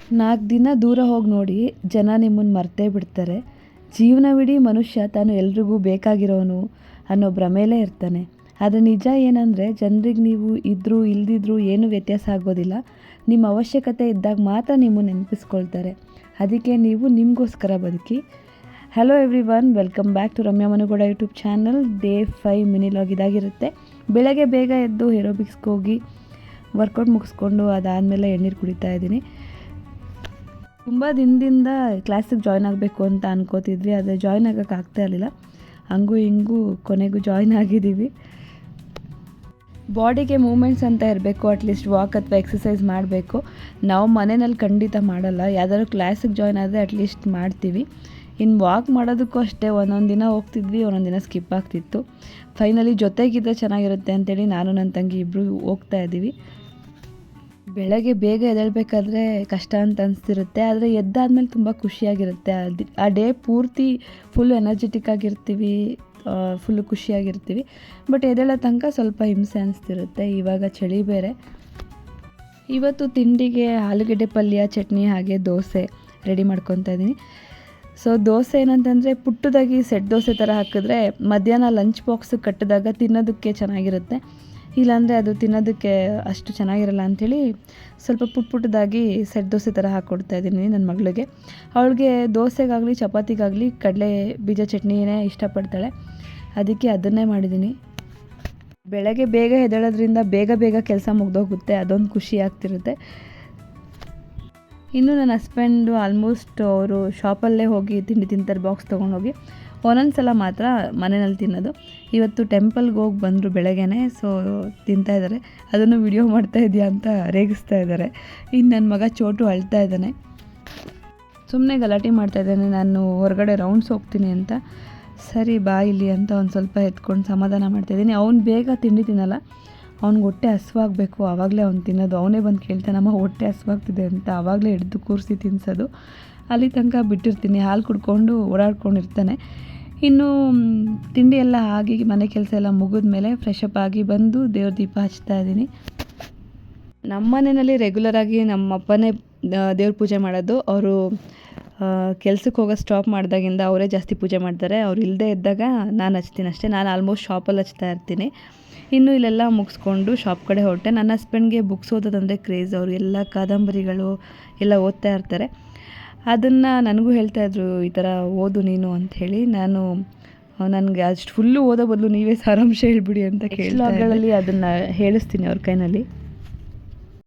4 ದಿನ ದೂರ ಹೋಗಿ ನೋಡಿ ಜನ ನಿಮ್ಮನ್ನು ಮರ್ತೇ ಬಿಡ್ತಾರೆ. ಜೀವನವಿಡೀ ಮನುಷ್ಯ ತಾನು ಎಲ್ರಿಗೂ ಬೇಕಾಗಿರೋನು ಅನ್ನೋ ಭ್ರಮೇಲೇ ಇರ್ತಾನೆ. ಆದರೆ ನಿಜ ಏನಂದರೆ ಜನರಿಗೆ ನೀವು ಇದ್ದರೂ ಇಲ್ಲದಿದ್ರೂ ಏನೂ ವ್ಯತ್ಯಾಸ ಆಗೋದಿಲ್ಲ. ನಿಮ್ಮ ಅವಶ್ಯಕತೆ ಇದ್ದಾಗ ಮಾತ್ರ ನಿಮ್ಮನ್ನು ನೆನಪಿಸ್ಕೊಳ್ತಾರೆ. ಅದಕ್ಕೆ ನೀವು ನಿಮಗೋಸ್ಕರ ಬದುಕಿ. Hello everyone, welcome back to Ramya Manu Gowda YouTube channel. Day 5 mini log ಇದಾಗಿರುತ್ತೆ. ಬೆಳಗ್ಗೆ ಬೇಗ ಎದ್ದು ಏರೋಬಿಕ್ಸ್ಗೆ ಹೋಗಿ ವರ್ಕೌಟ್ ಮುಗಿಸ್ಕೊಂಡು ಅದಾದಮೇಲೆ ಎಣ್ಣೀರು ಕುಡಿತಾ ಇದ್ದೀನಿ. ತುಂಬ ದಿನದಿಂದ ಕ್ಲಾಸಿಗೆ ಜಾಯ್ನ್ ಆಗಬೇಕು ಅಂತ ಅನ್ಕೋತಿದ್ವಿ, ಆದರೆ ಜಾಯ್ನ್ ಆಗೋಕ್ಕಾಗ್ತಾ ಇರಲಿಲ್ಲ. ಹಂಗೂ ಹಿಂಗೂ ಕೊನೆಗೂ ಜಾಯ್ನ್ ಆಗಿದ್ದೀವಿ. ಬಾಡಿಗೆ ಮೂಮೆಂಟ್ಸ್ ಅಂತ ಇರಬೇಕು, ಅಟ್ಲೀಸ್ಟ್ ವಾಕ್ ಅಥವಾ ಎಕ್ಸಸೈಸ್ ಮಾಡಬೇಕು. ನಾವು ಮನೆಯಲ್ಲಿ ಖಂಡಿತ ಮಾಡಲ್ಲ. ಯಾವ್ದಾದ್ರು ಕ್ಲಾಸಿಗೆ ಜಾಯ್ನ್ ಆದರೆ ಅಟ್ಲೀಸ್ಟ್ ಮಾಡ್ತೀವಿ. ಇನ್ನು ವಾಕ್ ಮಾಡೋದಕ್ಕೂ ಅಷ್ಟೇ, ಒಂದೊಂದು ದಿನ ಹೋಗ್ತಿದ್ವಿ, ಒಂದೊಂದು ದಿನ ಸ್ಕಿಪ್ ಆಗ್ತಿತ್ತು. ಫೈನಲಿ ಜೊತೆಗಿದ್ರೆ ಚೆನ್ನಾಗಿರುತ್ತೆ ಅಂತೇಳಿ ನಾನು ನನ್ನ ತಂಗಿ ಇಬ್ಬರು ಹೋಗ್ತಾ ಇದ್ದೀವಿ. ಬೆಳಗ್ಗೆ ಬೇಗ ಎದ್ದೇಳಬೇಕಾದ್ರೆ ಕಷ್ಟ ಅಂತ ಅನಿಸ್ತಿರುತ್ತೆ, ಆದರೆ ಎದ್ದಾದ್ಮೇಲೆ ತುಂಬ ಖುಷಿಯಾಗಿರುತ್ತೆ. ಆ ಡೇ ಪೂರ್ತಿ ಫುಲ್ ಎನರ್ಜೆಟಿಕ್ ಆಗಿರ್ತೀವಿ, ಫುಲ್ಲು ಖುಷಿಯಾಗಿರ್ತೀವಿ. ಬಟ್ ಎದ್ದೇಳೋ ತನಕ ಸ್ವಲ್ಪ ಹಿಂಸೆ ಅನಿಸ್ತಿರುತ್ತೆ. ಇವಾಗ ಚಳಿ ಬೇರೆ. ಇವತ್ತು ತಿಂಡಿಗೆ ಆಲೂಗೆಡ್ಡೆ ಪಲ್ಯ, ಚಟ್ನಿ ಹಾಗೆ ದೋಸೆ ರೆಡಿ ಮಾಡ್ಕೊತಾ ಇದ್ದೀನಿ. ಸೊ ದೋಸೆ ಏನಂತಂದರೆ ಪುಟ್ಟದಾಗಿ ಸೆಟ್ ದೋಸೆ ಥರ ಹಾಕಿದ್ರೆ ಮಧ್ಯಾಹ್ನ ಲಂಚ್ ಬಾಕ್ಸಿಗೆ ಕಟ್ಟಿದಾಗ ತಿನ್ನೋದಕ್ಕೆ ಚೆನ್ನಾಗಿರುತ್ತೆ. ಇಲ್ಲಾಂದರೆ ಅದು ತಿನ್ನೋದಕ್ಕೆ ಅಷ್ಟು ಚೆನ್ನಾಗಿರಲ್ಲ ಅಂಥೇಳಿ ಸ್ವಲ್ಪ ಪುಟ್ಟದಾಗಿ ಸೆಟ್ ದೋಸೆ ಥರ ಹಾಕ್ಕೊಡ್ತಾ ಇದ್ದೀನಿ ನನ್ನ ಮಗಳಿಗೆ. ಅವಳಿಗೆ ದೋಸೆಗಾಗಲಿ ಚಪಾತಿಗಾಗಲಿ ಕಡಲೆ ಬೀಜ ಚಟ್ನಿನೇ ಇಷ್ಟಪಡ್ತಾಳೆ, ಅದಕ್ಕೆ ಅದನ್ನೇ ಮಾಡಿದ್ದೀನಿ. ಬೆಳಗ್ಗೆ ಬೇಗ ಎದ್ದೇಳೋದ್ರಿಂದ ಬೇಗ ಕೆಲಸ ಮುಗ್ದೋಗುತ್ತೆ, ಅದೊಂದು ಖುಷಿ ಆಗ್ತಿರುತ್ತೆ. ಇನ್ನು ನನ್ನ ಹಸ್ಬೆಂಡು ಆಲ್ಮೋಸ್ಟ್ ಅವರು ಶಾಪಲ್ಲೇ ಹೋಗಿ ತಿಂಡಿ ತಿಂತಾರೆ, ಬಾಕ್ಸ್ ತೊಗೊಂಡೋಗಿ. ಒಂದೊಂದು ಸಲ ಮಾತ್ರ ಮನೆಯಲ್ಲಿ ತಿನ್ನೋದು. ಇವತ್ತು ಟೆಂಪಲ್ಗೆ ಹೋಗಿ ಬಂದರು ಬೆಳಗ್ಗೆನೇ, ಸೊ ತಿಂತಾಯಿದ್ದಾರೆ. ಅದನ್ನು ವಿಡಿಯೋ ಮಾಡ್ತಾ ಇದೆಯಾ ಅಂತ ರೇಗಿಸ್ತಾ ಇದ್ದಾರೆ. ಇನ್ನು ನನ್ನ ಮಗ ಚೋಟು ಅಳ್ತಾ ಇದ್ದಾನೆ, ಸುಮ್ಮನೆ ಗಲಾಟೆ ಮಾಡ್ತಾ ಇದ್ದಾನೆ. ನಾನು ಹೊರಗಡೆ ರೌಂಡ್ಸ್ ಹೋಗ್ತೀನಿ ಅಂತ. ಸರಿ ಬಾ ಇಲ್ಲಿ ಅಂತ ಒಂದು ಸ್ವಲ್ಪ ಎತ್ಕೊಂಡು ಸಮಾಧಾನ ಮಾಡ್ತಾಯಿದ್ದೀನಿ. ಅವ್ನು ಬೇಗ ತಿಂಡಿ ತಿನ್ನಲ್ಲ, ಅವ್ನಿಗೆ ಹೊಟ್ಟೆ ಹಸುವಾಗಬೇಕು, ಆವಾಗಲೇ ಅವ್ನು ತಿನ್ನೋದು. ಅವನೇ ಬಂದು ಕೇಳ್ತಾನಮ್ಮ ಹೊಟ್ಟೆ ಹಸುವಾಗ್ತಿದೆ ಅಂತ, ಆವಾಗಲೇ ಹಿಡಿದು ಕೂರಿಸಿ ತಿನ್ನಿಸೋದು. ಅಲ್ಲಿ ತನಕ ಬಿಟ್ಟಿರ್ತೀನಿ, ಹಾಲು ಕುಡ್ಕೊಂಡು ಓಡಾಡ್ಕೊಂಡಿರ್ತಾನೆ. ಇನ್ನು ತಿಂಡಿ ಎಲ್ಲ ಆಗಿ ಮನೆ ಕೆಲಸ ಎಲ್ಲ ಮುಗಿದ ಮೇಲೆ ಫ್ರೆಶ್ ಅಪ್ ಆಗಿ ಬಂದು ದೇವ್ರ ದೀಪ ಹಚ್ತಾ ಇದ್ದೀನಿ. ನಮ್ಮ ಮನೆಯಲ್ಲಿ ರೆಗ್ಯುಲರಾಗಿ ನಮ್ಮ ಅಪ್ಪನೇ ದೇವ್ರ ಪೂಜೆ ಮಾಡೋದು. ಅವರು ಕೆಲ್ಸಕ್ಕೆ ಹೋಗೋ ಸ್ಟಾಪ್ ಮಾಡಿದಾಗಿಂದ ಅವರೇ ಜಾಸ್ತಿ ಪೂಜೆ ಮಾಡ್ತಾರೆ. ಅವ್ರು ಇಲ್ಲದೇ ಇದ್ದಾಗ ನಾನು ಹಚ್ತೀನಿ ಅಷ್ಟೇ. ನಾನು ಆಲ್ಮೋಸ್ಟ್ ಶಾಪಲ್ಲಿ ಹಚ್ತಾ ಇರ್ತೀನಿ. ಇನ್ನು ಇಲ್ಲೆಲ್ಲ ಮುಗಿಸ್ಕೊಂಡು ಶಾಪ್ ಕಡೆ ಹೊರಟೆ. ನನ್ನ ಹಸ್ಬೆಂಡ್ಗೆ ಬುಕ್ಸ್ ಓದೋದಂದರೆ ಕ್ರೇಜ್. ಅವರು ಎಲ್ಲ ಕಾದಂಬರಿಗಳು ಎಲ್ಲ ಓದ್ತಾ ಇರ್ತಾರೆ. ಅದನ್ನು ನನಗೂ ಹೇಳ್ತಾಯಿದ್ರು, ಈ ಥರ ಓದು ನೀನು ಅಂಥೇಳಿ. ನನಗೆ ಅಷ್ಟು ಫುಲ್ಲು ಓದೋ ಬದಲು ನೀವೇ ಸಾರಾಂಶ ಹೇಳ್ಬಿಡಿ ಅಂತ ಕೇಳಿಗಳಲ್ಲಿ ಅದನ್ನು ಹೇಳಿಸ್ತೀನಿ ಅವ್ರ ಕೈನಲ್ಲಿ.